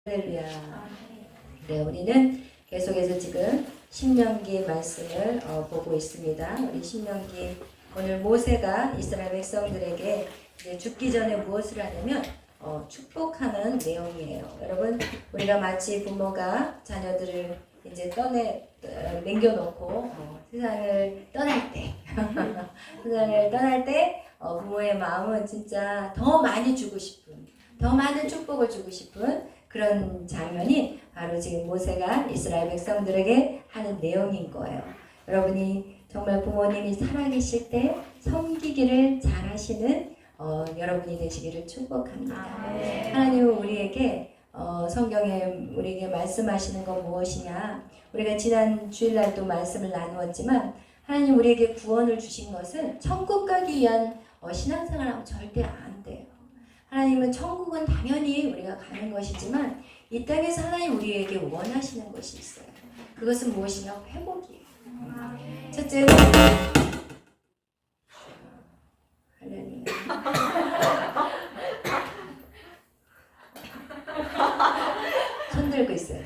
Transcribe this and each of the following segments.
할렐루야. 네, 우리는 계속해서 지금 신명기 말씀을 보고 있습니다. 우리 신명기 오늘 모세가 이스라엘 백성들에게 이제 죽기 전에 무엇을 하냐면 축복하는 내용이에요. 여러분, 우리가 마치 부모가 자녀들을 이제 남겨놓고 세상을 떠날 때 세상을 떠날 때 부모의 마음은 진짜 더 많이 주고 싶은, 더 많은 축복을 주고 싶은 그런 장면이 바로 지금 모세가 이스라엘 백성들에게 하는 내용인 거예요. 여러분이 정말 부모님이 살아계실 때 섬기기를 잘하시는 여러분이 되시기를 축복합니다. 하나님은 우리에게 성경에 우리에게 말씀하시는 건 무엇이냐? 우리가 지난 주일날도 말씀을 나누었지만 하나님 우리에게 구원을 주신 것은 천국 가기 위한 신앙생활하면 절대 안 돼요. 하나님은 천국은 당연히 우리가 가는 것이지만 이 땅에서 하나님 우리에게 원하시는 것이 있어요. 그것은 무엇이냐? 회복이에요. 첫째는 할렐루야. 손 들고 있어요.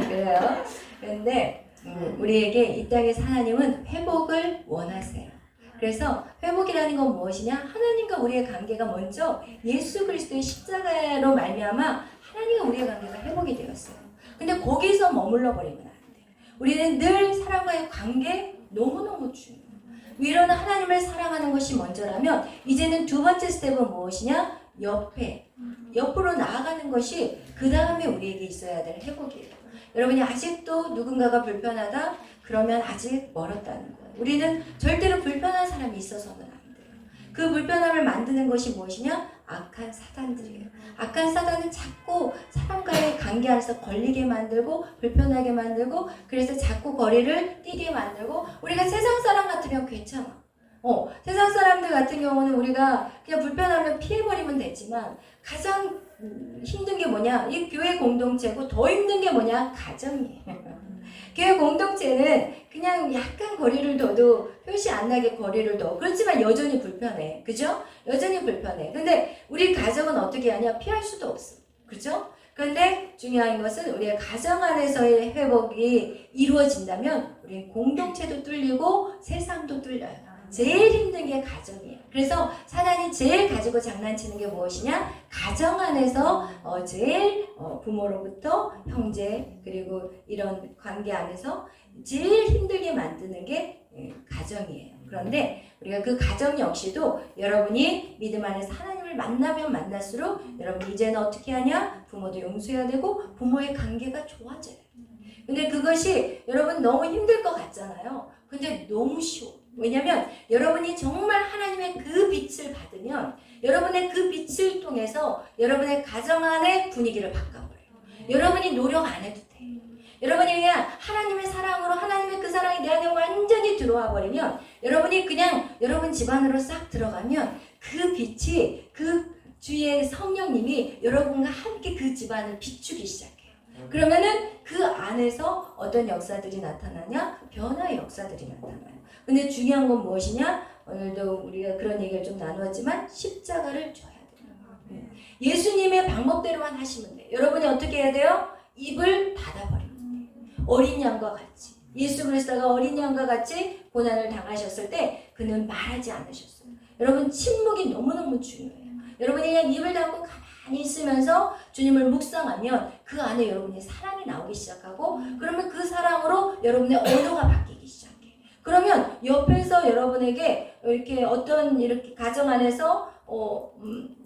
그래요. 그런데 우리에게 이 땅에서 하나님은 회복을 원하세요. 그래서 회복이라는 건 무엇이냐? 하나님과 우리의 관계가 먼저 예수 그리스도의 십자가로 말미암아 하나님과 우리의 관계가 회복이 되었어요. 근데 거기서 머물러 버리면 안 돼요. 우리는 늘 사람과의 관계 너무너무 중요해요. 위로는 하나님을 사랑하는 것이 먼저라면 이제는 두 번째 스텝은 무엇이냐? 옆으로 나아가는 것이 그 다음에 우리에게 있어야 될 회복이에요. 여러분이 아직도 누군가가 불편하다? 그러면 아직 멀었다는 거예요. 우리는 절대로 불편한 사람이 있어서는 안 돼요. 그 불편함을 만드는 것이 무엇이냐? 악한 사단들이에요. 악한 사단은 자꾸 사람과의 관계 안에서 걸리게 만들고 불편하게 만들고 그래서 자꾸 거리를 띄게 만들고 우리가 세상 사람 같으면 괜찮아. 세상 사람들 같은 경우는 우리가 그냥 불편하면 피해버리면 되지만 가장 힘든 게 뭐냐? 이 교회 공동체고 더 힘든 게 뭐냐? 가정이에요. 교회 공동체는 그냥 약간 거리를 둬도 표시 안 나게 거리를 둬. 그렇지만 여전히 불편해. 그죠? 여전히 불편해. 근데 우리 가정은 어떻게 하냐? 피할 수도 없어. 그죠? 그런데 중요한 것은 우리의 가정 안에서의 회복이 이루어진다면 우리 공동체도 뚫리고 세상도 뚫려요. 제일 힘든 게 가정이에요. 그래서 사단이 제일 가지고 장난치는 게 무엇이냐? 가정 안에서 제일 부모로부터 형제 그리고 이런 관계 안에서 제일 힘들게 만드는 게 가정이에요. 그런데 우리가 그 가정 역시도 여러분이 믿음 안에서 하나님을 만나면 만날수록 여러분 이제는 어떻게 하냐? 부모도 용서해야 되고 부모의 관계가 좋아져요. 근데 그것이 여러분 너무 힘들 것 같잖아요. 근데 너무 쉬워. 왜냐면 여러분이 정말 하나님의 그 빛을 받으면 여러분의 그 빛을 통해서 여러분의 가정 안의 분위기를 바꿔버려요. 여러분이 노력 안 해도 돼요. 여러분이 그냥 하나님의 사랑으로 하나님의 그 사랑이 내 안에 완전히 들어와 버리면 여러분이 그냥 여러분 집안으로 싹 들어가면 그 빛이 그 주의 성령님이 여러분과 함께 그 집안을 비추기 시작해요. 그러면은 그 안에서 어떤 역사들이 나타나냐? 변화의 역사들이 나타나요. 근데 중요한 건 무엇이냐? 오늘도 우리가 그런 얘기를 좀 나누었지만 십자가를 져야 돼요. 예수님의 방법대로만 하시면 돼요. 여러분이 어떻게 해야 돼요? 입을 닫아버리면 돼요. 어린 양과 같이. 예수 그리스도가 어린 양과 같이 고난을 당하셨을 때 그는 말하지 않으셨어요. 여러분 침묵이 너무너무 중요해요. 여러분이 그냥 입을 닫고 가만히 있으면서 주님을 묵상하면 그 안에 여러분의 사랑이 나오기 시작하고 그러면 그 사랑으로 여러분의 언어가 바뀌기 시작해요. 그러면 옆에서 여러분에게 이렇게 어떤 이렇게 가정 안에서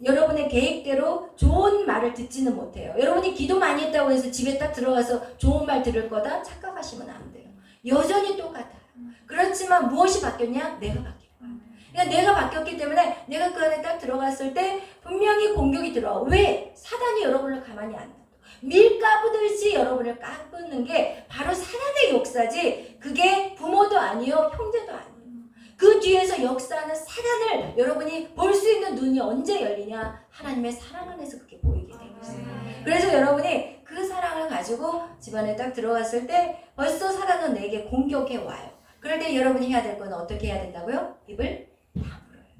여러분의 계획대로 좋은 말을 듣지는 못해요. 여러분이 기도 많이 했다고 해서 집에 딱 들어가서 좋은 말 들을 거다 착각하시면 안 돼요. 여전히 똑같아요. 그렇지만 무엇이 바뀌었냐? 내가 바뀌었어요. 그러니까 내가 바뀌었기 때문에 내가 그 안에 딱 들어갔을 때 분명히 공격이 들어와. 왜? 사단이 여러분을 가만히 안 놔둬. 밀 까부듯이 여러분을 까부는 게 바로 사단의 역사지 그게 부모도 아니요 형제도 아니에요. 그 뒤에서 역사하는 사단을 여러분이 볼 수 있는 눈이 언제 열리냐? 하나님의 사랑 안에서 그게 보이게 되고 있어요. 그래서 여러분이 그 사랑을 가지고 집안에 딱 들어갔을 때 벌써 사단은 내게 공격해 와요. 그럴 때 여러분이 해야 될 건 어떻게 해야 된다고요? 입을 다물어야 돼요.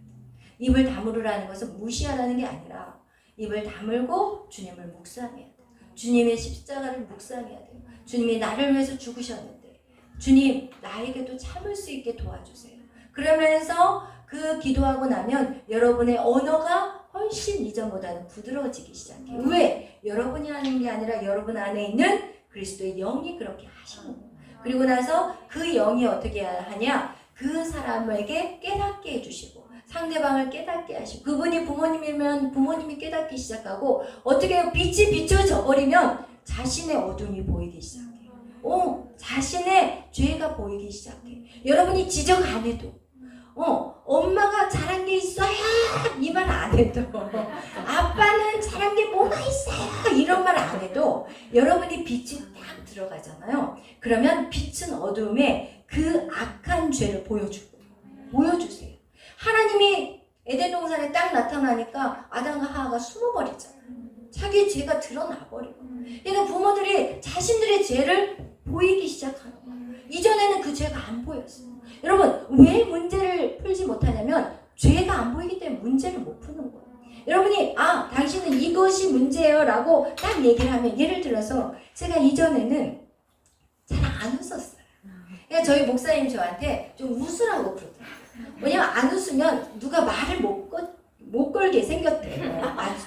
입을 다물으라는 것은 무시하라는 게 아니라 입을 다물고 주님을 묵상해야 돼요. 주님의 십자가를 묵상해야 돼요. 주님이 나를 위해서 죽으셨는데 주님 나에게도 참을 수 있게 도와주세요. 그러면서 그 기도하고 나면 여러분의 언어가 훨씬 이전보다는 부드러워지기 시작해요. 왜? 여러분이 하는 게 아니라 여러분 안에 있는 그리스도의 영이 그렇게 하시는 거예요. 그리고 나서 그 영이 어떻게 하냐? 그 사람에게 깨닫게 해주시고 상대방을 깨닫게 하시고 그분이 부모님이면 부모님이 깨닫기 시작하고 어떻게 빛이 비춰져 버리면 자신의 어둠이 보이기 시작해요. 자신의 죄가 보이기 시작해. 여러분이 지적 안 해도 엄마가 잘한 게 있어요 이 말 안 해도 아빠는 잘한 게 뭐가 있어요 이런 말 안 해도 여러분이 빛이 딱 들어가잖아요. 그러면 빛은 어둠에 그 악한 죄를 보여주세요. 하나님이 에덴 동산에 딱 나타나니까 아담과 하와가 숨어버리잖아요. 자기 죄가 드러나버리고. 그러니까 부모들이 자신들의 죄를 보이기 시작하는 거예요. 이전에는 그 죄가 안 보였어요. 여러분 왜 문제를 풀지 못하냐면 죄가 안 보이기 때문에 문제를 못 푸는 거예요. 여러분이 당신은 이것이 문제예요 라고 딱 얘기를 하면 예를 들어서 제가 이전에는 잘 안 웃었어요. 그러니까 저희 목사님 저한테 좀 웃으라고 그러더라고요. 왜냐면 안 웃으면 누가 말을 못 걸게 생겼대요. 아주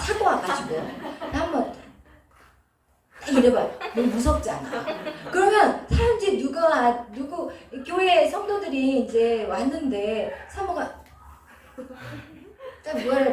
사고 와가지고 한번 이래봐요. 너무 무섭잖아. 그러면 사람들이 누구 교회 성도들이 이제 왔는데 사모가 딱 뭐라 그래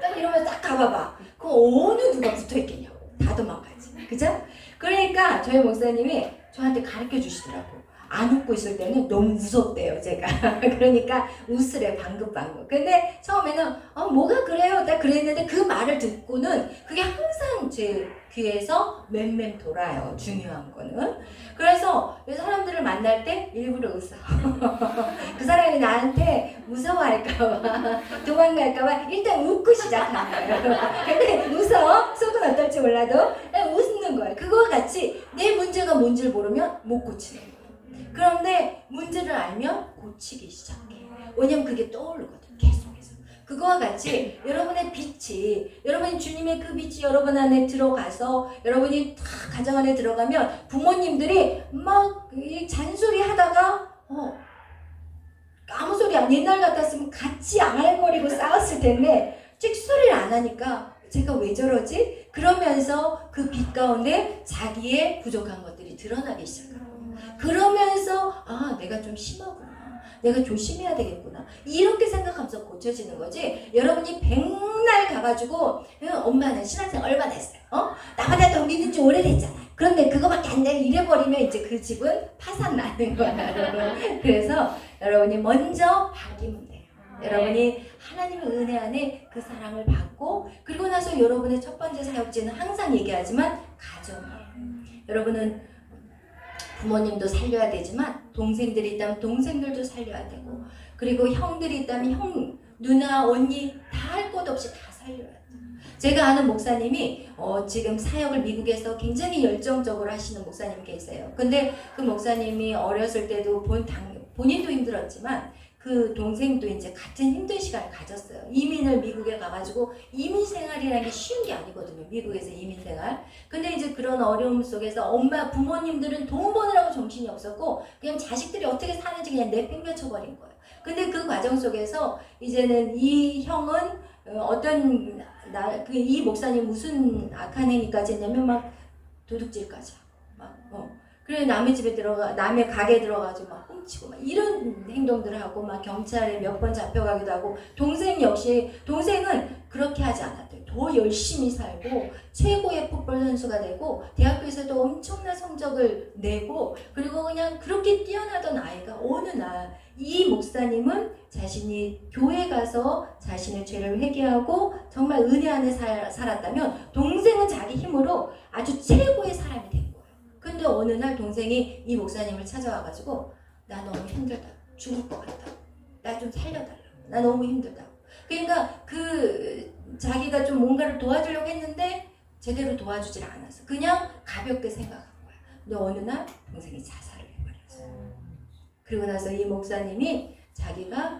딱 이러면 딱 가봐봐. 그럼 어느 누가 붙어있겠냐고. 다 도망가지. 그죠? 그러니까 저희 목사님이 저한테 가르쳐 주시더라고. 안 웃고 있을 때는 너무 무섭대요, 제가. 그러니까 웃으래, 방긋방긋. 근데 처음에는, 뭐가 그래요? 딱 그랬는데 그 말을 듣고는 그게 항상 제 귀에서 맴맴 돌아요, 중요한 거는. 그래서 사람들을 만날 때 일부러 웃어. 그 사람이 나한테 무서워할까봐, 도망갈까봐 일단 웃고 시작하는 거예요. 근데 웃어, 속은 어떨지 몰라도 웃는 거예요. 그거와 같이 내 문제가 뭔지를 모르면 못 고치는 거예요. 그런데 문제를 알면 고치기 시작해요. 왜냐면 그게 떠오르거든, 계속해서. 그거와 같이 여러분의 빛이, 여러분이 주님의 그 빛이 여러분 안에 들어가서 여러분이 다 가정 안에 들어가면 부모님들이 막 잔소리 하다가 아무 소리 안, 옛날 같았으면 같이 앙알거리고 싸웠을 텐데 찍소리를 안 하니까 제가 왜 저러지? 그러면서 그 빛 가운데 자기의 부족한 것들이 드러나기 시작합니다. 그러면서 내가 좀 심하구나. 내가 조심해야 되겠구나. 이렇게 생각하면서 고쳐지는 거지. 여러분이 백날 가가지고 엄마는 신앙생 얼마나 했어요? 나보다 더 믿은 지 오래됐잖아. 그런데 그거밖에 안 돼. 이래버리면 이제 그 집은 파산 나는 거야, 여러분. 그래서 여러분이 먼저 바뀌면 돼요. 여러분이 하나님의 은혜 안에 그 사랑을 받고 그리고 나서 여러분의 첫 번째 사역지는 항상 얘기하지만 가정이에요. 여러분은 부모님도 살려야 되지만 동생들이 있다면 동생들도 살려야 되고 그리고 형들이 있다면 형, 누나, 언니 다 할 것 없이 다 살려야 돼요. 제가 아는 목사님이 지금 사역을 미국에서 굉장히 열정적으로 하시는 목사님 계세요. 근데 그 목사님이 어렸을 때도 본인도 힘들었지만 그 동생도 이제 같은 힘든 시간을 가졌어요. 이민을 미국에 가가지고 이민 생활이라는 게 쉬운 게 아니거든요. 미국에서 이민 생활. 근데 이제 그런 어려움 속에서 부모님들은 돈 버느라고 정신이 없었고 그냥 자식들이 어떻게 사는지 그냥 내팽개쳐버린 거예요. 근데 그 과정 속에서 이제는 이 형은 이 목사님 무슨 악한 행위까지 했냐면 막 도둑질까지 하고 그래 남의 집에 남의 가게에 들어가서 막 훔치고 막 이런 행동들을 하고 막 경찰에 몇 번 잡혀가기도 하고 동생은 그렇게 하지 않았대요. 더 열심히 살고 최고의 풋볼 선수가 되고 대학교에서도 엄청난 성적을 내고 그리고 그냥 그렇게 뛰어나던 아이가 어느 날 이 목사님은 자신이 교회 가서 자신의 죄를 회개하고 정말 은혜 안에 살았다면 동생은 자기 힘으로 아주 최고의 사람이 된 거예요. 근데 어느 날 동생이 이 목사님을 찾아와가지고 나 너무 힘들다. 죽을 것 같다. 나 좀 살려달라. 나 너무 힘들다. 그러니까 자기가 좀 뭔가를 도와주려고 했는데 제대로 도와주질 않았어. 그냥 가볍게 생각한 거야. 근데 어느 날 동생이 자살을 해버렸어요. 그리고 나서 이 목사님이 자기가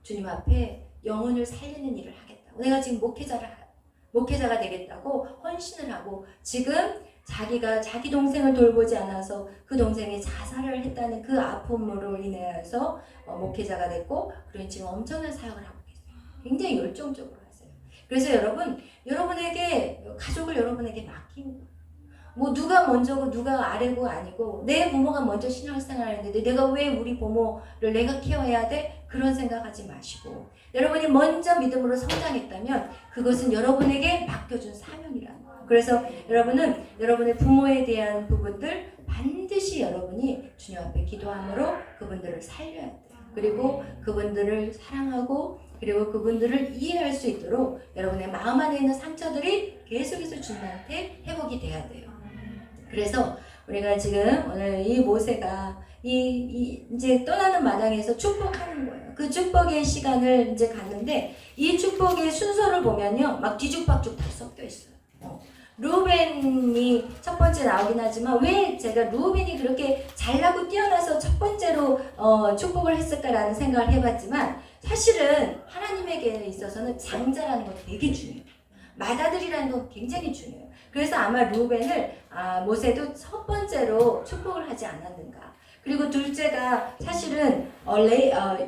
주님 앞에 영혼을 살리는 일을 하겠다. 내가 지금 목회자가 되겠다고 헌신을 하고 지금 자기가 자기 동생을 돌보지 않아서 그 동생이 자살을 했다는 그 아픔으로 인해서 목회자가 됐고 그런 지금 엄청난 사역을 하고 계세요. 굉장히 열정적으로 하세요. 그래서 여러분에게 가족을 여러분에게 맡기는 거예요. 뭐 누가 먼저고 누가 아래고 아니고 내 부모가 먼저 신앙생활을 했는데 내가 왜 우리 부모를 내가 케어해야 돼? 그런 생각하지 마시고 여러분이 먼저 믿음으로 성장했다면 그것은 여러분에게 맡겨준 사명이라는 거예요. 그래서 여러분은 여러분의 부모에 대한 부분들 반드시 여러분이 주님 앞에 기도함으로 그분들을 살려야 돼요. 그리고 그분들을 사랑하고 그리고 그분들을 이해할 수 있도록 여러분의 마음 안에 있는 상처들이 계속해서 주님한테 회복이 돼야 돼요. 그래서 우리가 지금 오늘 이 모세가 이제 떠나는 마당에서 축복하는 거예요. 그 축복의 시간을 이제 갔는데 이 축복의 순서를 보면요, 막 뒤죽박죽 다 섞여 있어요. 루벤이 첫 번째 나오긴 하지만 왜 제가 루벤이 그렇게 잘나고 뛰어나서 첫 번째로 축복을 했을까라는 생각을 해봤지만 사실은 하나님에게 있어서는 장자라는 건 되게 중요해요. 맏아들이라는 건 굉장히 중요해요. 그래서 아마 루벤을 모세도 첫 번째로 축복을 하지 않았는가. 그리고 둘째가 사실은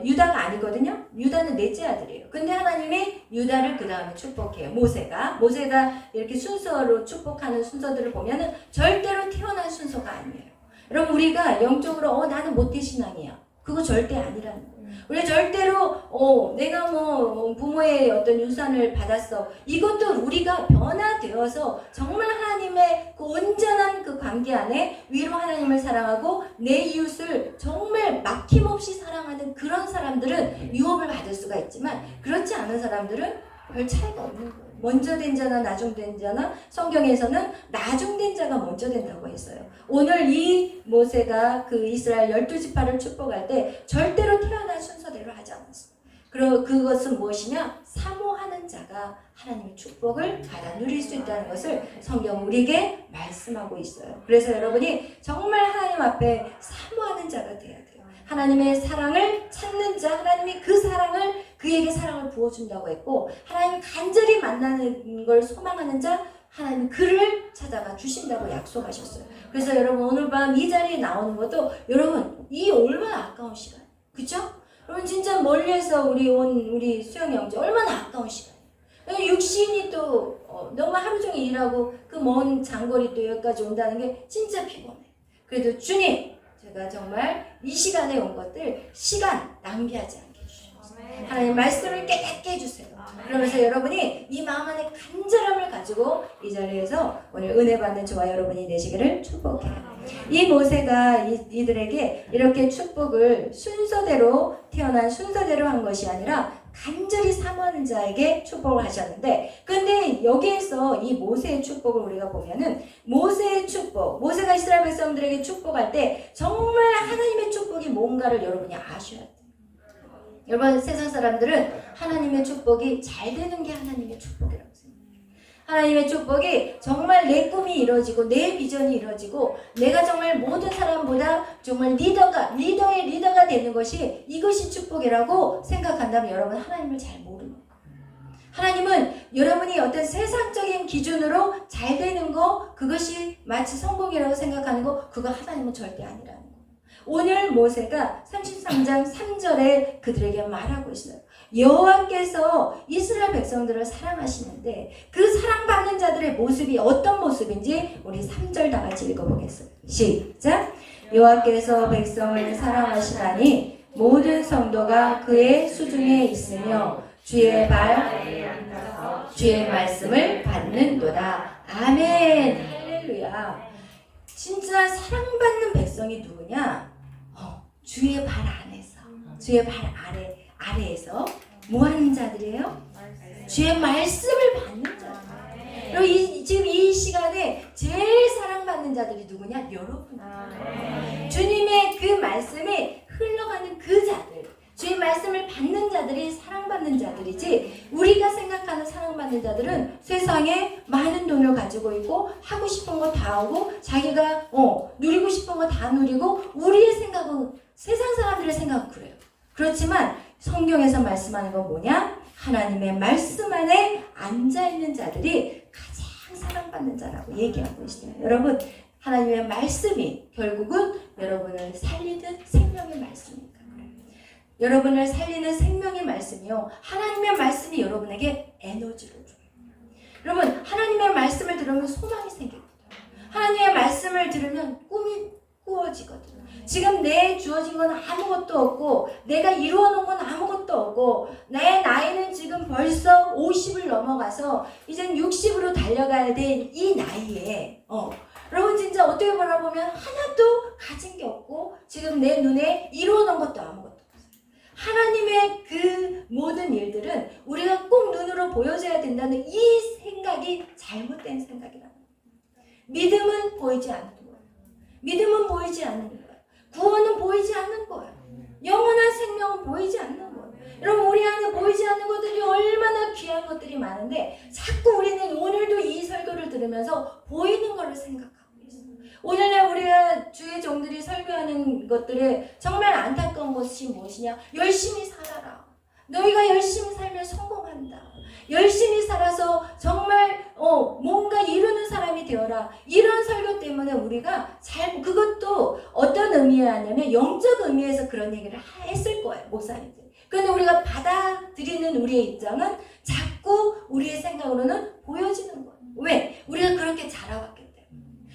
유다가 아니거든요. 유다는 넷째 아들이에요. 근데 하나님이 유다를 그 다음에 축복해요. 모세가 이렇게 순서로 축복하는 순서들을 보면은 절대로 태어난 순서가 아니에요. 여러분 우리가 영적으로 나는 모태신앙이야. 그거 절대 아니라는 거예요. 우리가 절대로 내가 뭐 부모의 어떤 유산을 받았어. 이것도 우리가 변화되어서 정말 하나님의 그 온전한 그 관계 안에 위로 하나님을 사랑하고 내 이웃을 정말 막힘없이 사랑하는 그런 사람들은 유업을 받을 수가 있지만 그렇지 않은 사람들은 별 차이가 없는 거예요. 먼저 된 자나 나중된 자나 성경에서는 나중된 자가 먼저 된다고 했어요. 오늘 이 모세가 그 이스라엘 12지파를 축복할 때 절대로 태어난 순서대로 하지 않았어요. 그리고 그것은 무엇이냐? 사모하는 자가 하나님의 축복을 받아 누릴 수 있다는 것을 성경은 우리에게 말씀하고 있어요. 그래서 여러분이 정말 하나님 앞에 사모하는 자가 돼야 돼요. 하나님의 사랑을 찾는 자, 하나님이 그 사랑을 그에게 사랑을 부어준다고 했고 하나님을 간절히 만나는 걸 소망하는 자 하나님 그를 찾아가 주신다고 약속하셨어요. 그래서 여러분 오늘 밤 이 자리에 나오는 것도 여러분 이 얼마나 아까운 시간 그쵸? 여러분 진짜 멀리에서 우리 수영 형제 얼마나 아까운 시간이에요. 육신이 또 너무 하루 종일 일하고 그 먼 장거리 또 여기까지 온다는 게 진짜 피곤해. 그래도 주님 제가 정말 이 시간에 온 것들 시간 낭비하지 않게 해주셔서 하나님 말씀을 깨닫게 해주세요. 그러면서 여러분이 이 마음 안에 간절함을 가지고 이 자리에서 오늘 은혜 받는 저와 여러분이 되시기를 축복해요. 이 모세가 이들에게 이렇게 축복을 태어난 순서대로 한 것이 아니라 간절히 사모하는 자에게 축복을 하셨는데 근데 여기에서 이 모세의 축복을 우리가 보면은 모세의 축복, 모세가 이스라엘 백성들에게 축복할 때 정말 하나님의 축복이 뭔가를 여러분이 아셔야 돼요. 여러분 세상 사람들은 하나님의 축복이 잘 되는 게 하나님의 축복이라고 생각해요. 하나님의 축복이 정말 내 꿈이 이루어지고 내 비전이 이루어지고 내가 정말 모든 사람보다 정말 리더의 리더가 되는 것이 이것이 축복이라고 생각한다면 여러분 하나님을 잘 모르는 거예요. 하나님은 여러분이 어떤 세상적인 기준으로 잘 되는 거 그것이 마치 성공이라고 생각하는 거 그거 하나님은 절대 아니라는 거예요. 오늘 모세가 33장 3절에 그들에게 말하고 있어요. 여호와께서 이스라엘 백성들을 사랑하시는데 그 사랑받는 자들의 모습이 어떤 모습인지 우리 3절 다 같이 읽어보겠어요. 시작! 여호와께서 백성을 사랑하시나니 모든 성도가 그의 수중에 있으며 주의 말씀을 받는도다. 아멘. 할렐루야. 진짜 사랑받는 백성이 누구냐? 주의 발 안에서, 주의 발 아래에서 뭐 하는 자들이에요? 주의 말씀을 받는 자들. 그리고 지금 이 시간에 제일 사랑받는 자들이 누구냐? 여러분. 주님의 그 말씀이 흘러가는 그 자들. 주의 말씀을 받는 자들이 사랑받는 자들이지 우리가 생각하는 사랑받는 자들은 세상에 많은 돈을 가지고 있고 하고 싶은 거 다 하고 자기가 누리고 싶은 거 다 누리고 우리의 생각은 세상 사람들의 생각은 그래요. 그렇지만 성경에서 말씀하는 건 뭐냐? 하나님의 말씀 안에 앉아있는 자들이 가장 사랑받는 자라고 얘기하고 있어요. 여러분, 하나님의 말씀이 결국은 여러분을 살리는 생명의 말씀이니까 그래요. 여러분을 살리는 생명의 말씀이요, 하나님의 말씀이 여러분에게 에너지를 줘요. 여러분, 하나님의 말씀을 들으면 소망이 생기거든요. 하나님의 말씀을 들으면 꿈이 꾸어지거든요. 지금 내 주어진 건 아무것도 없고, 내가 이루어놓은 건 아무것도 없고, 내 나이는 지금 벌써 50을 넘어가서 이젠 60으로 달려가야 될 이 나이에 여러분 진짜 어떻게 보면 하나도 가진 게 없고, 지금 내 눈에 이루어놓은 것도 아무것도 없어요. 하나님의 그 모든 일들은 우리가 꼭 눈으로 보여줘야 된다는 이 생각이 잘못된 생각이라는 거예요. 믿음은 보이지 않는 거예요. 믿음은 보이지 않는 거예요. 구원은 보이지 않는 거예요. 영원한 생명은 보이지 않는 거예요. 여러분, 우리 안에 보이지 않는 것들이 얼마나 귀한 것들이 많은데 자꾸 우리는 오늘도 이 설교를 들으면서 보이는 것을 생각하고 있어요. 오늘날 우리가 주의 종들이 설교하는 것들에 정말 안타까운 것이 무엇이냐? 열심히 살아라. 너희가 열심히 살면 성공한다. 열심히 살아서 정말 뭔가 이루는 사람이 되어라. 이런 설교 때문에 우리가 그것도 어떤 의미였냐면 영적 의미에서 그런 얘기를 했을 거예요, 목사님들. 그런데 우리가 받아들이는 우리의 입장은 자꾸 우리의 생각으로는 보여지는 거예요. 왜? 우리가 그렇게 자라왔기 때문에.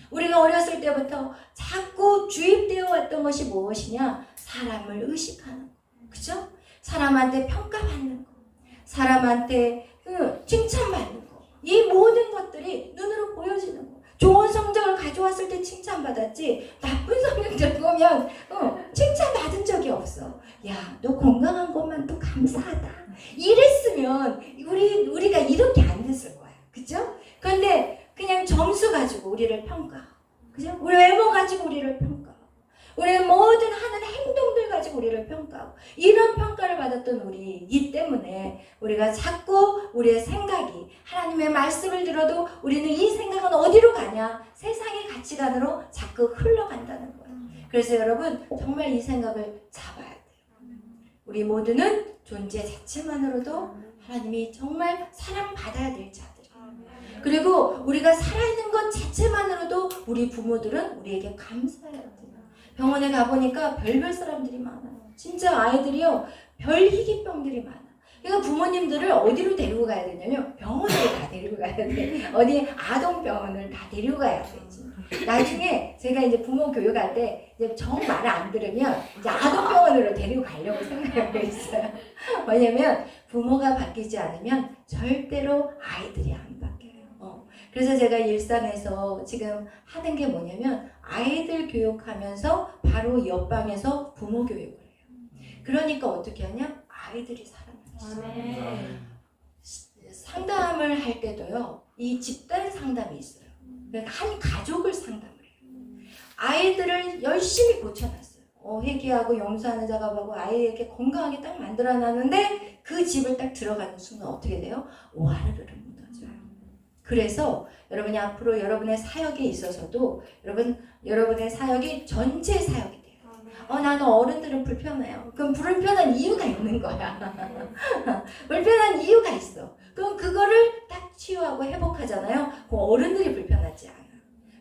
우리가 어렸을 때부터 자꾸 주입되어 왔던 것이 무엇이냐? 사람을 의식하는 거. 그죠? 사람한테 평가받는 거. 사람한테 칭찬받는 거. 이 모든 것들이 눈으로 보여지는 거. 좋은 성적을 가져왔을 때 칭찬받았지, 나쁜 성적을 보면 칭찬받은 적이 없어. 야, 너 건강한 것만도 감사하다. 이랬으면 우리가 이렇게 안 됐을 거야. 그죠? 그런데 그냥 점수 가지고 우리를 평가하고, 그죠? 우리 외모 가지고 우리를 평가하고, 우리의 모든 하는 행동들 가지고 우리를 평가하고, 이런 평가를 받았던 우리이기 때문에 우리가 자꾸 우리의 생각이, 하나님의 말씀을 들어도 우리는 이 생각은 어디로 가냐? 세상의 가치관으로 자꾸 흘러간다는 거예요. 그래서 여러분, 정말 이 생각을 잡아야 돼요. 우리 모두는 존재 자체만으로도 하나님이 정말 사랑받아야 될 자들이에요. 그리고 우리가 살아있는 것 자체만으로도 우리 부모들은 우리에게 감사해야 돼요. 병원에 가보니까 별별 사람들이 많아요. 진짜 아이들이요, 별 희귀병들이 많아. 그러니까 부모님들을 어디로 데리고 가야 되냐면 병원을 다 데리고 가야 돼. 어디 아동병원을 다 데리고 가야 되지. 나중에 제가 이제 부모 교육할 때 이제 정 말을 안 들으면 이제 아동병원으로 데리고 가려고 생각하고 있어요. 왜냐면 부모가 바뀌지 않으면 절대로 아이들이 안 바뀌어요. 그래서 제가 일상에서 지금 하는 게 뭐냐면 아이들 교육하면서 바로 옆방에서 부모 교육을 해요. 그러니까 어떻게 하냐? 아이들이 살아나요. 상담을 할 때도요, 이 집단 상담이 있어요. 그러니까 한 가족을 상담을 해요. 아이들을 열심히 고쳐놨어요. 회개하고 용서하는 작업하고 아이에게 건강하게 딱 만들어놨는데 그 집을 딱 들어가는 순간 어떻게 돼요? 와르르 무너져요. 그래서 여러분이 앞으로 여러분의 사역에 있어서도 여러분의 사역이 전체 사역이 돼요. 나는 어른들은 불편해요. 그럼 불편한 이유가 있는 거야. 불편한 이유가 있어. 그럼 그거를 딱 치유하고 회복하잖아요. 그 어른들이 불편하지 않아.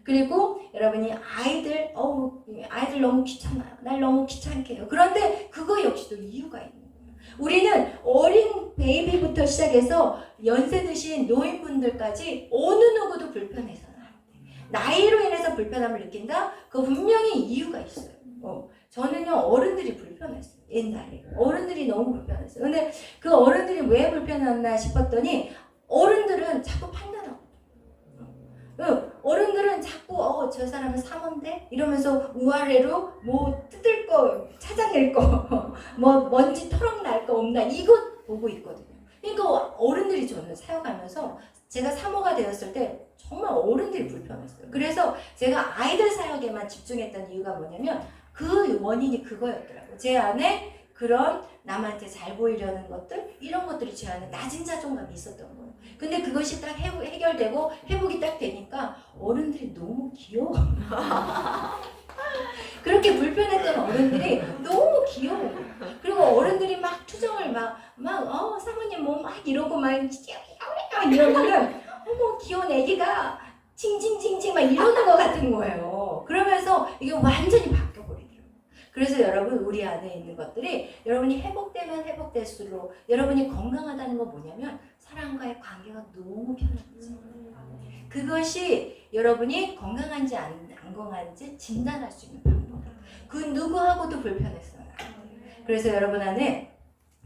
그리고 여러분이 아이들 너무 귀찮아요. 날 너무 귀찮게 해요. 그런데 그거 역시도 이유가 있는 거예요. 우리는 어린 베이비부터 시작해서 연세 드신 노인분들까지 어느 누구도 불편해서는 안 돼. 나이로 인해서 불편함을 느낀다? 그 분명히 이유가 있어요. 저는요, 어른들이 불편했어요. 옛날에 어른들이 너무 불편했어요. 근데 그 어른들이 왜 불편했나 싶었더니 어른들은 자꾸 판단하고, 어른들은 자꾸 저 사람은 사모인데 이러면서 우아래로 뭐 뜯을 거 찾아낼 거 뭐 먼지 털럭 날 거 없나 이것 보고 있거든요. 그러니까 어른들이 저는 사역하면서 제가 사모가 되었을 때 정말 어른들이 불편했어요. 그래서 제가 아이들 사역에만 집중했던 이유가 뭐냐면 그 원인이 그거였더라고요. 제 안에 그런 남한테 잘 보이려는 것들, 이런 것들이 제 안에 낮은 자존감이 있었던 거예요. 근데 그것이 딱 해결되고 회복이 딱 되니까 어른들이 너무 귀여워. 그렇게 불편했던 어른들이 너무 귀여워. 그리고 어른들이 막 투정을 사모님 뭐 막 이러고 막 이러면은 어머 귀여운 애기가 징징징징 막 이러는 것 같은 거예요. 그러면서 이게 완전히 바뀌어버리더라고요. 그래서 여러분 우리 안에 있는 것들이 여러분이 회복되면 회복될수록 여러분이 건강하다는 건 뭐냐면 사람과의 관계가 너무 편해지죠. 그것이 여러분이 건강한지 안 건강한지 진단할 수 있는 방법. 그 누구하고도 불편했어요. 그래서 여러분 안에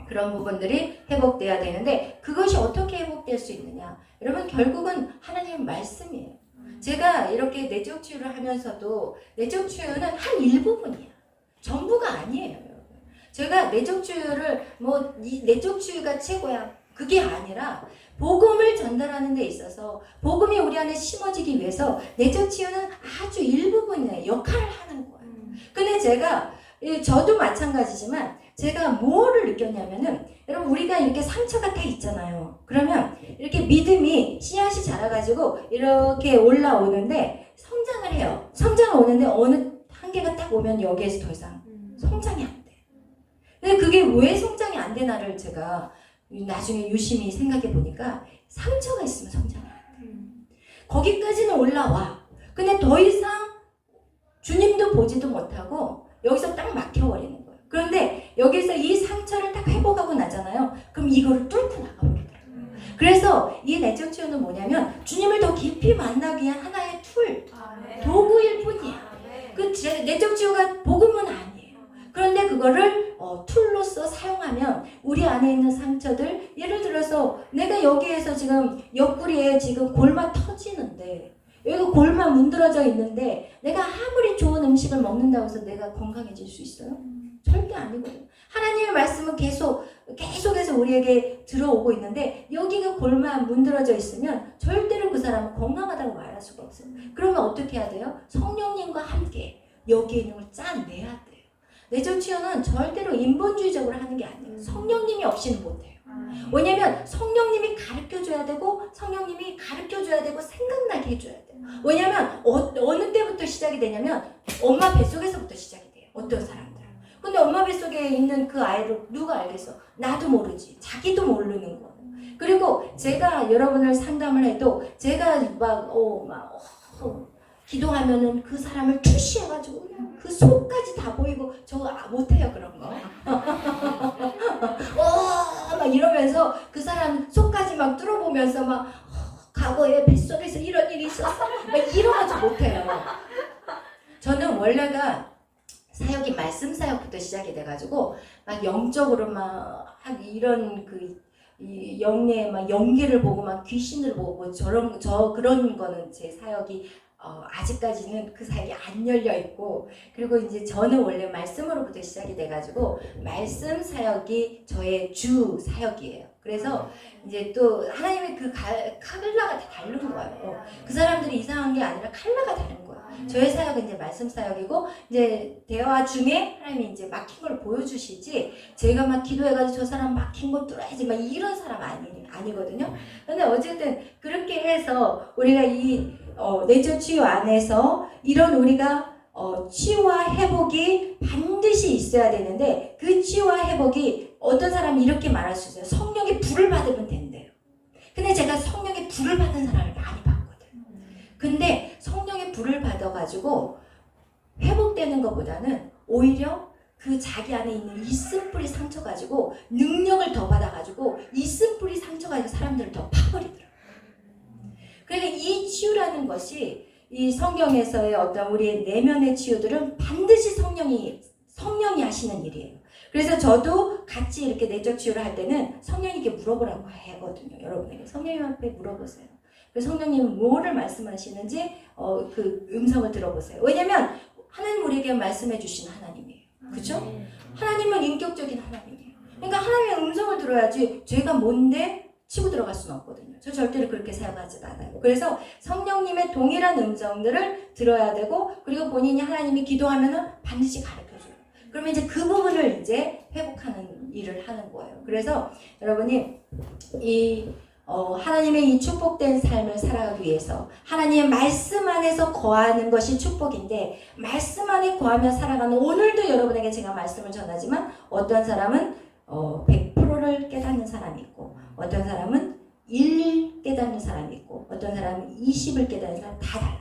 그런 부분들이 회복돼야 되는데 그것이 어떻게 회복될 수 있느냐? 여러분 결국은 하나님의 말씀이에요. 제가 이렇게 내적 치유를 하면서도 내적 치유는 한 일부분이야. 전부가 아니에요, 여러분. 제가 내적 치유를 이 내적 치유가 최고야. 그게 아니라 복음을 전달하는 데 있어서 복음이 우리 안에 심어지기 위해서 내적 치유는 아주 일부분의 역할을 하는 거예요. 근데 저도 마찬가지지만 제가 뭐를 느꼈냐면은 여러분 우리가 이렇게 상처가 다 있잖아요. 그러면 이렇게 믿음이 씨앗이 자라가지고 이렇게 올라오는데 성장을 해요. 성장을 오는데 어느 한계가 딱 오면 여기에서 더 이상 성장이 안 돼. 근데 그게 왜 성장이 안 되나를 제가 나중에 유심히 생각해 보니까 상처가 있으면 성장이 안 돼. 거기까지는 올라와. 근데 더 이상 주님도 보지도 못하고 여기서 딱 막혀버리는 거예요. 그런데 여기서 이 상처를 딱 회복하고 나잖아요. 그럼 이거를 뚫고 나가버리더라고요. 그래서 이 내적 치유는 뭐냐면 주님을 더 깊이 만나기 위한 하나의 툴, 도구일 뿐이야. 그 내적 치유가 복음은 아니에요. 그런데 그거를 툴로서 사용하면 우리 안에 있는 상처들, 예를 들어서 내가 여기에서 지금 옆구리에 지금 골마 터지는데 여기 골마 문드러져 있는데 내가 아무리 좋은 음식을 먹는다고 해서 내가 건강해질 수 있어요? 절대 아니거든요. 하나님의 말씀은 계속해서 우리에게 들어오고 있는데 여기가 골마 문드러져 있으면 절대로 그 사람은 건강하다고 말할 수가 없어요. 그러면 어떻게 해야 돼요? 성령님과 함께 여기에 있는 걸 짜내야 돼요. 내적 치유는 절대로 인본주의적으로 하는 게 아니에요. 성령님이 없이는 못해요. 왜냐면 성령님이 가르쳐줘야 되고 성령님이 가르쳐줘야 되고 생각나게 해줘야 돼요. 왜냐면 어느 때부터 시작이 되냐면 엄마 뱃속에서부터 시작이 돼요. 어떤 사람들은. 근데 엄마 뱃속에 있는 그 아이를 누가 알겠어? 나도 모르지. 자기도 모르는 거예요. 그리고 제가 여러분을 상담을 해도 제가 기도하면은 그 사람을 투시해가지고 그냥 그 속까지 다 보이고 저 못해요 그런 거. 막 이러면서 그 사람 속까지 막 뚫어보면서 막 과거에 뱃속에서 이런 일이 있었어 막 이러가지고 못해요. 저는 원래가 사역이 말씀 사역부터 시작이 돼가지고 막 영적으로 막 이런 이 영의 막 연기를 보고 막 귀신을 보고 그런 거는 제 사역이 아직까지는 그 사역이 안 열려 있고, 그리고 이제 저는 원래 말씀으로부터 시작이 돼가지고 말씀 사역이 저의 주 사역이에요. 그래서 이제 또 하나님의 그 칼라가 다 다른 거예요. 그 사람들이 이상한 게 아니라 칼라가 다른 거예요. 저의 사역은 이제 말씀 사역이고, 이제 대화 중에 하나님이 이제 막힌 걸 보여주시지, 제가 막 기도해가지고 저 사람 막힌 거 뚫어야지 막 이런 사람 아니거든요. 근데 어쨌든 그렇게 해서 우리가 이 내적 치유 안에서 이런 우리가 치유와 회복이 반드시 있어야 되는데, 그 치유와 회복이 어떤 사람이 이렇게 말할 수 있어요. 성령의 불을 받으면 된대요. 근데 제가 성령의 불을 받은 사람을 많이 봤거든요. 근데 성령의 불을 받아가지고 회복되는 것보다는 오히려 그 자기 안에 있는 이슴뿌리 상처 가지고 능력을 더 받아가지고 이슴뿌리 상처 가지고 사람들을 더 파버리더라고요. 그러니까 이 치유라는 것이 이 성경에서의 어떤 우리의 내면의 치유들은 반드시 성령이 하시는 일이에요. 그래서 저도 같이 이렇게 내적 치유를 할 때는 성령님께 물어보라고 하거든요. 여러분에게 성령님 앞에 물어보세요. 그래서 성령님은 뭐를 말씀하시는지 그 음성을 들어보세요. 왜냐면 하나님 우리에게 말씀해 주신 하나님이에요. 그죠? 하나님은 인격적인 하나님이에요. 그러니까 하나님의 음성을 들어야지 죄가 뭔데 치고 들어갈 수는 없거든요. 저 절대로 그렇게 사용하지 않아요. 그래서 성령님의 동일한 음성들을 들어야 되고, 그리고 본인이 하나님이 기도하면은 반드시 가르쳐줘요. 그러면 이제 그 부분을 이제 회복하는 일을 하는 거예요. 그래서 여러분이 하나님의 이 축복된 삶을 살아가기 위해서 하나님의 말씀 안에서 거하는 것이 축복인데, 말씀 안에 거하며 살아가는, 오늘도 여러분에게 제가 말씀을 전하지만 어떤 사람은 100%를 깨닫는 사람이 있고, 어떤 사람은 1 깨닫는 사람이 있고, 어떤 사람은 20을 깨닫는 사람, 다 달라요.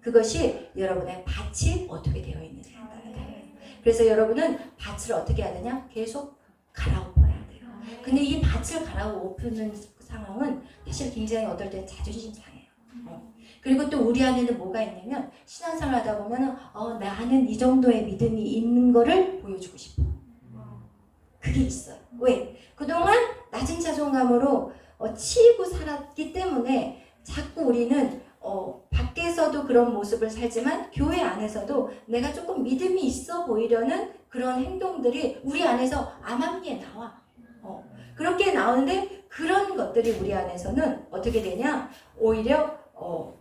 그것이 여러분의 밭이 어떻게 되어 있느냐에 따라 달라요. 그래서 여러분은 밭을 어떻게 해야 되냐? 계속 갈아엎어야 돼요. 근데 이 밭을 갈아엎는 상황은 사실 굉장히 어떨 때 자존심 상해요. 그리고 또 우리 안에는 뭐가 있냐면, 신앙생활 하다 보면은 나는 이 정도의 믿음이 있는 거를 보여주고 싶어. 그게 있어요. 왜? 그동안 낮은 자존감으로 치이고 살았기 때문에 자꾸 우리는 밖에서도 그런 모습을 살지만 교회 안에서도 내가 조금 믿음이 있어 보이려는 그런 행동들이 우리 안에서 암암리에 나와. 그렇게 나오는데, 그런 것들이 우리 안에서는 어떻게 되냐? 오히려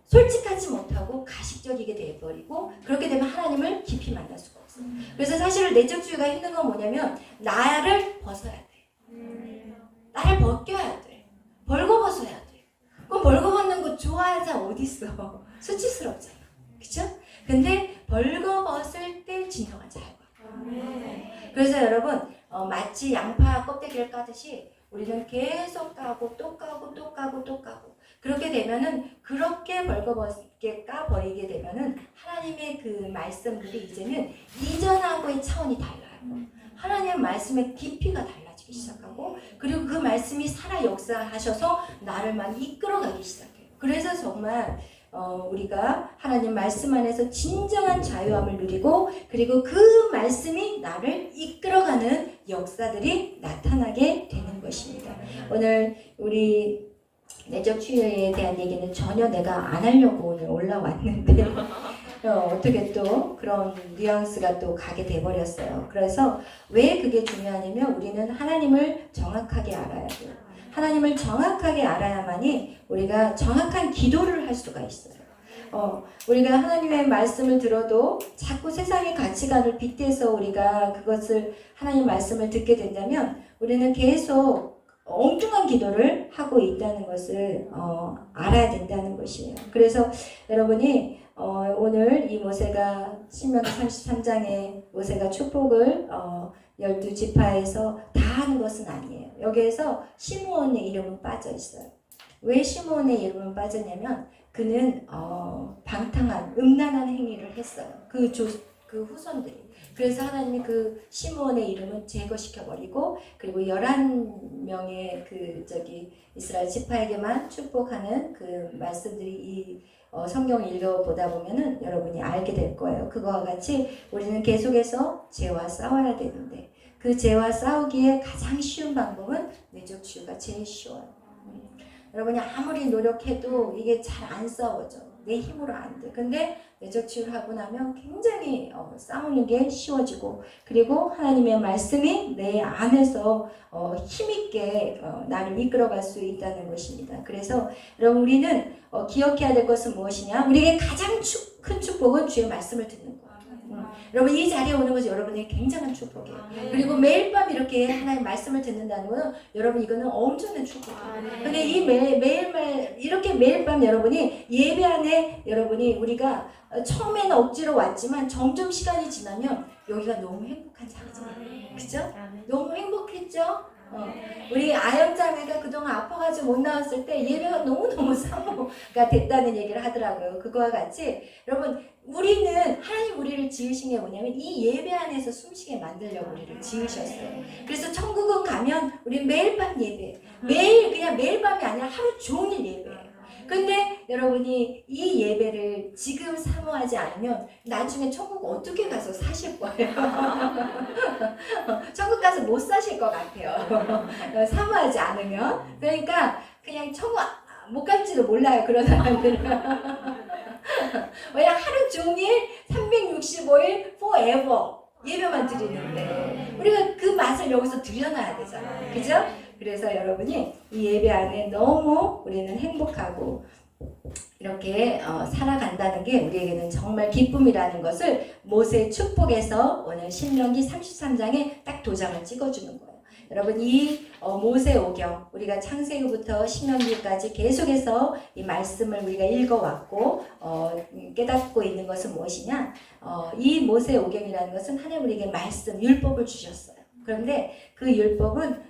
솔직하지 못하고 가식적이게 되어버리고, 그렇게 되면 하나님을 깊이 만날 수가 없어요. 그래서 사실 내적주의가 힘든 건 뭐냐면, 나를 벗어야 돼. 나를 벗겨야 돼. 벌거벗어야 돼. 그럼 벌거벗는 거 좋아하자 어딨어. 수치스럽잖아. 그쵸? 근데 벌거벗을 때 진정한 자유가. 그래서 여러분, 마치 양파 껍데기를 까듯이 우리는 계속 까고 또 까고 또 까고 또 까고, 그렇게 되면은, 그렇게 벌거벗게 까버리게 되면은 하나님의 그 말씀들이 이제는 이전하고의 차원이 달라요. 하나님의 말씀의 깊이가 달라지기 시작하고, 그리고 그 말씀이 살아 역사하셔서 나를만 이끌어가기 시작해요. 그래서 정말 우리가 하나님 말씀 안에서 진정한 자유함을 누리고, 그리고 그 말씀이 나를 이끌어가는 역사들이 나타나게 되는 것입니다. 오늘 우리 내적 치유에 대한 얘기는 전혀 내가 안 하려고 오늘 올라왔는데 어떻게 또 그런 뉘앙스가 또 가게 돼버렸어요. 그래서 왜 그게 중요하냐면, 우리는 하나님을 정확하게 알아야 돼요. 하나님을 정확하게 알아야만이 우리가 정확한 기도를 할 수가 있어요. 우리가 하나님의 말씀을 들어도 자꾸 세상의 가치관을 빗대서 우리가 그것을, 하나님 말씀을 듣게 된다면 우리는 계속 엉뚱한 기도를 하고 있다는 것을 알아야 된다는 것이에요. 그래서 여러분이 오늘 이 모세가 신명기 33장에 모세가 축복을 12지파에서 다 하는 것은 아니에요. 여기에서 시므온의 이름은 빠져 있어요. 왜 시므온의 이름은 빠졌냐면, 그는 방탕한 음란한 행위를 했어요. 그 후손들이. 그래서 하나님이 그 시므온의 이름은 제거시켜버리고, 그리고 11명의 이스라엘 지파에게만 축복하는 그 말씀들이 이 성경을 읽어보다 보면은 여러분이 알게 될 거예요. 그거와 같이 우리는 계속해서 죄와 싸워야 되는데, 그 죄와 싸우기에 가장 쉬운 방법은 내적 치유가 제일 쉬워요. 여러분이 아무리 노력해도 이게 잘 안 싸워져. 내 힘으로 안 돼. 근데 내적 치유를 하고 나면 굉장히 싸우는 게 쉬워지고, 그리고 하나님의 말씀이 내 안에서 힘있게 나를 이끌어갈 수 있다는 것입니다. 그래서 여러분, 우리는 기억해야 될 것은 무엇이냐? 우리에게 가장 큰 축복은 주의 말씀을 듣는 것. 여러분, 이 자리에 오는 것이 여러분에게 굉장한 축복이에요. 그리고 매일 밤 이렇게 하나님의 말씀을 듣는다는 것은, 여러분, 이거는 엄청난 축복이에요. 근데 이 매일매일 이렇게 매일 밤 여러분이 예배 안에, 여러분이 우리가 처음에는 억지로 왔지만 점점 시간이 지나면 여기가 너무 행복한 자리잖아요. 그죠? 너무 행복했죠? 우리 아영자매가 그동안 아파가지고 못 나왔을 때 예배가 너무너무 사모가 됐다는 얘기를 하더라고요. 그거와 같이 여러분, 우리는, 하나님 우리를 지으신 게 뭐냐면 이 예배 안에서 숨쉬게 만들려고 우리를 지으셨어요. 그래서 천국은 가면 우리 매일 밤 예배, 그냥 매일 밤이 아니라 하루 종일 예배예요. 근데 여러분이 이 예배를 지금 사모하지 않으면 나중에 천국 어떻게 가서 사실 거예요? 천국 가서 못 사실 것 같아요. 사모하지 않으면. 그러니까 그냥 천국 못 갈지도 몰라요, 그런 사람들은. 왜냐, 하루 종일 365일 forever 예배만 드리는데 우리가 그 맛을 여기서 드려놔야 되잖아요. 그죠? 그래서 여러분이 이 예배 안에 너무 우리는 행복하고 이렇게 살아간다는 게 우리에게는 정말 기쁨이라는 것을 모세의 축복에서 오늘 신명기 33장에 딱 도장을 찍어주는 거예요. 여러분, 이 모세 오경, 우리가 창세기부터 신명기까지 계속해서 이 말씀을 우리가 읽어왔고 깨닫고 있는 것은 무엇이냐? 이 모세 오경이라는 것은 하나님 우리에게 말씀, 율법을 주셨어요. 그런데 그 율법은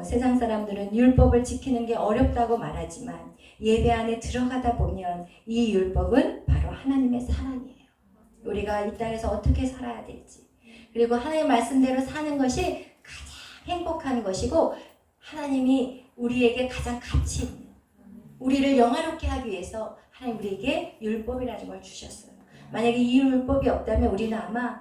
세상 사람들은 율법을 지키는 게 어렵다고 말하지만 예배 안에 들어가다 보면 이 율법은 바로 하나님의 사랑이에요. 우리가 이 땅에서 어떻게 살아야 될지, 그리고 하나님의 말씀대로 사는 것이 가장 행복한 것이고 하나님이 우리에게 가장 가치 있는, 우리를 영화롭게 하기 위해서 하나님 우리에게 율법이라는 걸 주셨어요. 만약에 이 율법이 없다면 우리는 아마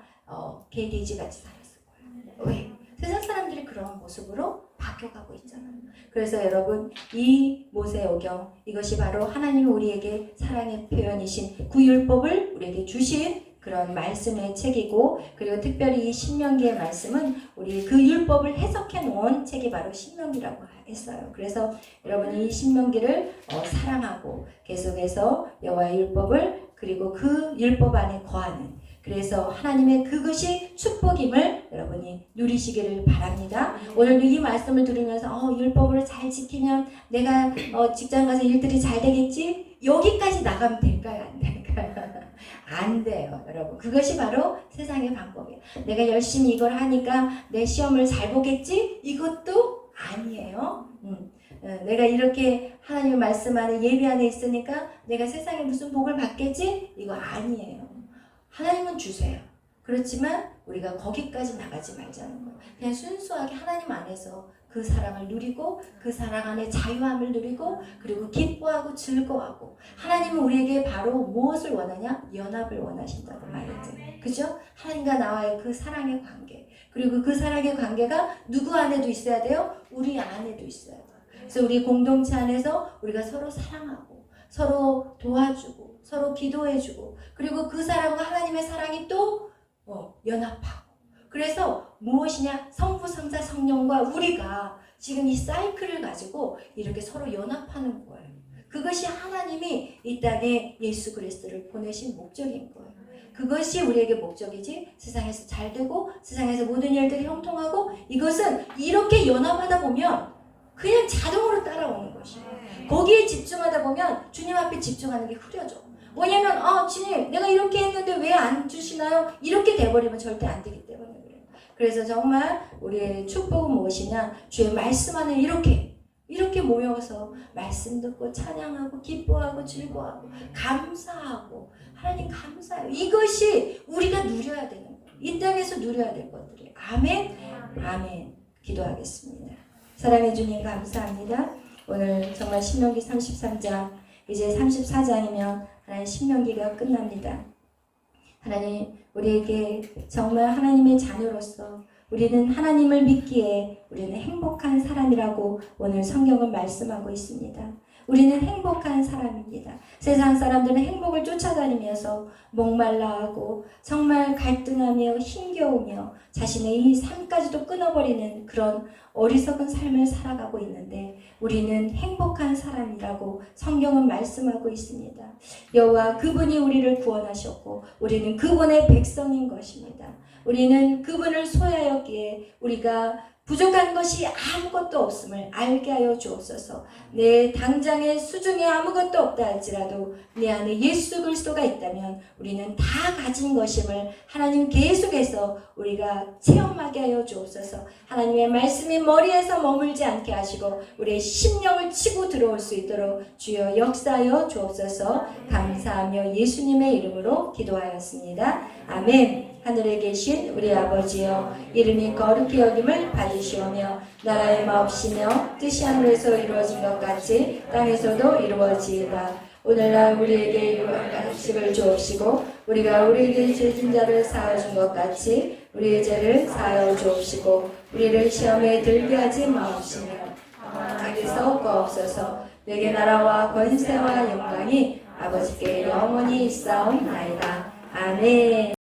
개돼지 같이 살았을 거예요. 왜? 세상 사람들이 그런 모습으로 바뀌어가고 있잖아요. 그래서 여러분, 이 모세오경, 이것이 바로 하나님이 우리에게 사랑의 표현이신 그 율법을 우리에게 주신 그런 말씀의 책이고, 그리고 특별히 이 신명기의 말씀은 우리 그 율법을 해석해 놓은 책이 바로 신명기라고 했어요. 그래서 여러분이 이 신명기를 사랑하고 계속해서 여호와의 율법을, 그리고 그 율법 안에 거하는, 그래서 하나님의 그것이 축복임을 여러분이 누리시기를 바랍니다. 오늘도 이 말씀을 들으면서 율법을 잘 지키면 내가 직장 가서 일들이 잘 되겠지? 여기까지 나가면 될까요? 안 될까요? 안 돼요, 여러분. 그것이 바로 세상의 방법이에요. 내가 열심히 이걸 하니까 내 시험을 잘 보겠지? 이것도 아니에요. 내가 이렇게 하나님의 말씀 안에, 예배 안에 있으니까 내가 세상에 무슨 복을 받겠지? 이거 아니에요. 하나님은 주세요. 그렇지만 우리가 거기까지 나가지 말자는 거예요. 그냥 순수하게 하나님 안에서 그 사랑을 누리고, 그 사랑 안에 자유함을 누리고, 그리고 기뻐하고 즐거워하고. 하나님은 우리에게 바로 무엇을 원하냐? 연합을 원하신다고 말했죠. 그죠? 하나님과 나와의 그 사랑의 관계, 그리고 그 사랑의 관계가 누구 안에도 있어야 돼요? 우리 안에도 있어야 돼요. 그래서 우리 공동체 안에서 우리가 서로 사랑하고, 서로 도와주고, 서로 기도해주고, 그리고 그 사람과 하나님의 사랑이 또 연합하고. 그래서 무엇이냐? 성부, 성자, 성령과 우리가 지금 이 사이클을 가지고 이렇게 서로 연합하는 거예요. 그것이 하나님이 이 땅에 예수 그리스도를 보내신 목적인 거예요. 그것이 우리에게 목적이지, 세상에서 잘 되고 세상에서 모든 일들이 형통하고, 이것은 이렇게 연합하다 보면 그냥 자동으로 따라오는 것이에요. 거기에 집중하다 보면 주님 앞에 집중하는 게 흐려져. 왜냐면 주님 내가 이렇게 했는데 왜 안 주시나요? 이렇게 돼버리면 절대 안 되기 때문에 그래요. 그래서 정말 우리의 축복은 무엇이냐? 주의 말씀 안에 이렇게 모여서 말씀 듣고 찬양하고 기뻐하고 즐거워하고 감사하고, 하나님 감사해요. 이것이 우리가 누려야 되는 거예요. 이 땅에서 누려야 될 것들이에요. 아멘. 아멘. 기도하겠습니다. 사랑해 주님 감사합니다. 오늘 정말 신명기 33장, 이제 34장이면 하나님 신명기가 끝납니다. 하나님, 우리에게 정말 하나님의 자녀로서 우리는 하나님을 믿기에 우리는 행복한 사람이라고 오늘 성경은 말씀하고 있습니다. 우리는 행복한 사람입니다. 세상 사람들은 행복을 쫓아다니면서 목말라하고 정말 갈등하며 힘겨우며 자신의 이 삶까지도 끊어버리는 그런 어리석은 삶을 살아가고 있는데, 우리는 행복한 사람이라고 성경은 말씀하고 있습니다. 여호와 그분이 우리를 구원하셨고 우리는 그분의 백성인 것입니다. 우리는 그분을 소유하였기에 우리가 부족한 것이 아무것도 없음을 알게 하여 주옵소서. 내 당장의 수중에 아무것도 없다 할지라도 내 안에 예수 그리스도가 있다면 우리는 다 가진 것임을 하나님 계속해서 우리가 체험하게 하여 주옵소서. 하나님의 말씀이 머리에서 머물지 않게 하시고 우리의 심령을 치고 들어올 수 있도록 주여 역사하여 주옵소서. 감사하며 예수님의 이름으로 기도하였습니다. 아멘. 하늘에 계신 우리 아버지여, 이름이 거룩히 여김을 받으시오며 나라의 마옵시며 뜻이 하늘에서 이루어진 것 같이 땅에서도 이루어지이다. 오늘날 우리에게 일용할 양식을 주옵시고 우리가 우리에게 죄진 자를 사하여준 것 같이 우리의 죄를 사하여 주옵시고 우리를 시험에 들게 하지 마옵시며 악에서 구하옵소서. 내게 나라와 권세와 영광이 아버지께 영원히 있사옵나이다. 아멘.